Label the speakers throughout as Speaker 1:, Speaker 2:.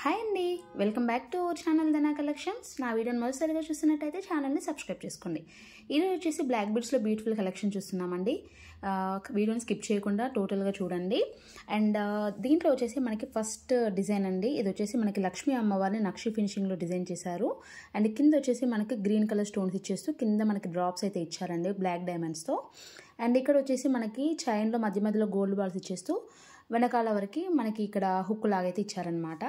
Speaker 1: Hi అండి, welcome back to our channel Dhana collections. నా వీడియోని మొదటిసారిగా చూస్తున్నట్టయితే ఛానల్ని సబ్స్క్రైబ్ చేసుకోండి. ఈరోజు వచ్చేసి బ్లాక్ బీడ్స్లో బ్యూటిఫుల్ కలెక్షన్ చూస్తున్నామండి. వీడియోని స్కిప్ చేయకుండా టోటల్గా చూడండి. అండ్ దీంట్లో వచ్చేసి మనకి ఫస్ట్ డిజైన్ అండి. ఇది వచ్చేసి మనకి లక్ష్మీ అమ్మవారిని నక్షి ఫినిషింగ్లో డిజైన్ చేశారు. అండ్ కింద వచ్చేసి మనకి గ్రీన్ కలర్ స్టోన్స్ ఇచ్చేస్తూ కింద మనకి డ్రాప్స్ అయితే ఇచ్చారండి బ్లాక్ డైమండ్స్తో. అండ్ ఇక్కడ వచ్చేసి మనకి చైన్లో మధ్య మధ్యలో గోల్డ్ బాల్స్ ఇచ్చేస్తూ వెనకాల వరకు మనకి ఇక్కడ హుక్ లాగైతే ఇచ్చారనమాట.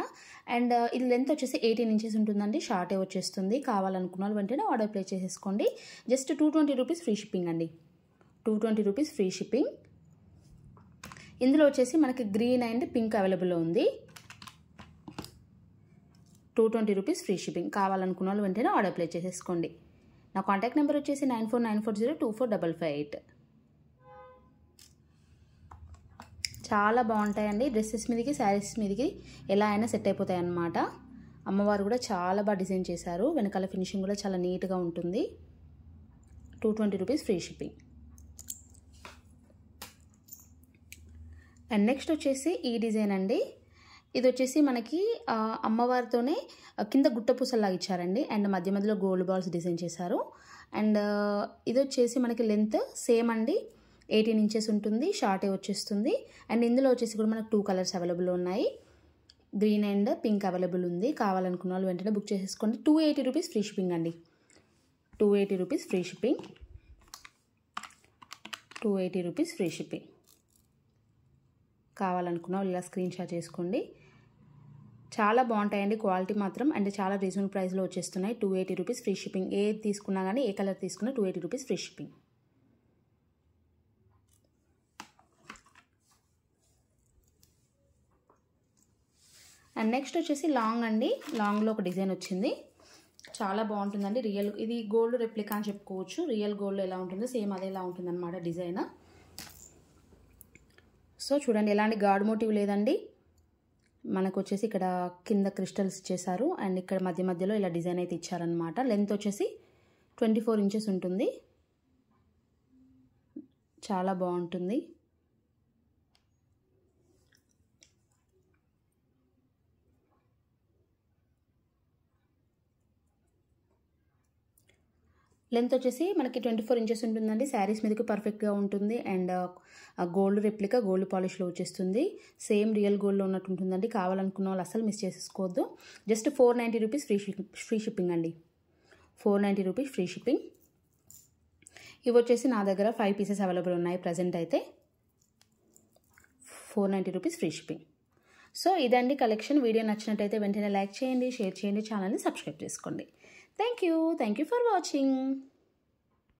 Speaker 1: అండ్ ఇది లెంత్ వచ్చేసి 18 ఇంచెస్ ఉంటుందండి. షార్టే వచ్చేస్తుంది. కావాలనుకున్న వాళ్ళు వెంటనే ఆర్డర్ ప్లేస్ చేసేసుకోండి. జస్ట్ 220 రూపీస్ ఫ్రీ షిప్పింగ్ అండి. 220 రూపీస్ ఫ్రీ షిప్పింగ్. ఇందులో వచ్చేసి మనకి గ్రీన్ అండ్ పింక్ అవైలబుల్లో ఉంది. 220 రూపీస్ ఫ్రీ షిప్పింగ్. కావాలనుకున్న వాళ్ళు వెంటనే ఆర్డర్ ప్లేస్ చేసేసుకోండి. నా కాంటాక్ట్ నెంబర్ వచ్చేసి 9494024558. చాలా బాగుంటాయండి. డ్రెస్సెస్ మీదకి శారీస్ మీదకి ఎలా అయినా సెట్ అయిపోతాయి అన్నమాట. అమ్మవారు కూడా చాలా బాగా డిజైన్ చేశారు. వెనకాల ఫినిషింగ్ కూడా చాలా నీట్గా ఉంటుంది. 220 rupees free shipping. And next వచ్చేసి ఈ డిజైన్ అండి. ఇది వచ్చేసి మనకి అమ్మవారితోనే కింద గుట్ట పూసల్లాగా ఇచ్చారండి. అండ్ మధ్య మధ్యలో గోల్డ్ బాల్స్ డిజైన్ చేశారు. అండ్ ఇది వచ్చేసి మనకి లెంత్ సేమ్ అండి, 18 ఇంచెస్ ఉంటుంది. షార్టే వచ్చేస్తుంది. అండ్ ఇందులో వచ్చేసి కూడా మనకు 2 కలర్స్ అవైలబుల్ ఉన్నాయి. గ్రీన్ అండ్ పింక్ అవైలబుల్ ఉంది. కావాలనుకున్న వాళ్ళు వెంటనే బుక్ చేసేసుకోండి. 280 రూపీస్ ఫ్రీ షిప్పింగ్ అండి. 280 rupees free shipping. 280 rupees free shipping. కావాలనుకున్న వాళ్ళు ఇలా స్క్రీన్ షాట్ చేసుకోండి. చాలా బాగుంటాయండి. క్వాలిటీ మాత్రం అంటే చాలా రీజనబుల్ ప్రైస్లో వచ్చేస్తున్నాయి. 280 రూపీస్ ఫ్రీ షిప్పింగ్. ఏ తీసుకున్నా కానీ ఏ కలర్ తీసుకున్నా 280 rupees free shipping. And next వచ్చేసి లాంగ్ అండి. లాంగ్లో ఒక డిజైన్ వచ్చింది. చాలా బాగుంటుందండి. రియల్ ఇది గోల్డ్ రెప్లికా అని చెప్పుకోవచ్చు. రియల్ గోల్డ్ ఎలా ఉంటుందో సేమ్ అదే ఎలా ఉంటుందన్నమాట డిజైన్. సో చూడండి, ఎలాంటి గాడ్ మోటివ్ లేదండి. మనకు వచ్చేసి ఇక్కడ కింద క్రిస్టల్స్ ఇచ్చేసారు. అండ్ ఇక్కడ మధ్య మధ్యలో ఇలా డిజైన్ అయితే ఇచ్చారనమాట. లెంత్ వచ్చేసి 24 ఇంచెస్ ఉంటుంది. చాలా బాగుంటుంది. లెంత్ వచ్చేసి మనకి 24 ఇంచెస్ ఉంటుందండి. శారీస్ మీదకి పర్ఫెక్ట్గా ఉంటుంది. అండ్ గోల్డ్ రెప్లికా గోల్డ్ పాలిష్లో వచ్చేస్తుంది. సేమ్ రియల్ గోల్డ్లో ఉన్నట్టు ఉంటుందండి. కావాలనుకున్న వాళ్ళు అసలు మిస్ చేసేసుకోవద్దు. జస్ట్ 490 రూపీస్ ఫ్రీ షిప్పింగ్ అండి. 490 రూపీస్ ఫ్రీ షిప్పింగ్. ఇవి వచ్చేసి నా దగ్గర 5 పీసెస్ అవైలబుల్ ఉన్నాయి ప్రజెంట్ అయితే. 490 రూపీస్ ఫ్రీ షిప్పింగ్. సో ఇదండి కలెక్షన్. వీడియో నచ్చినట్టయితే వెంటనే లైక్ చేయండి, షేర్ చేయండి, ఛానల్ని సబ్స్క్రైబ్ చేసుకోండి. Thank you for watching.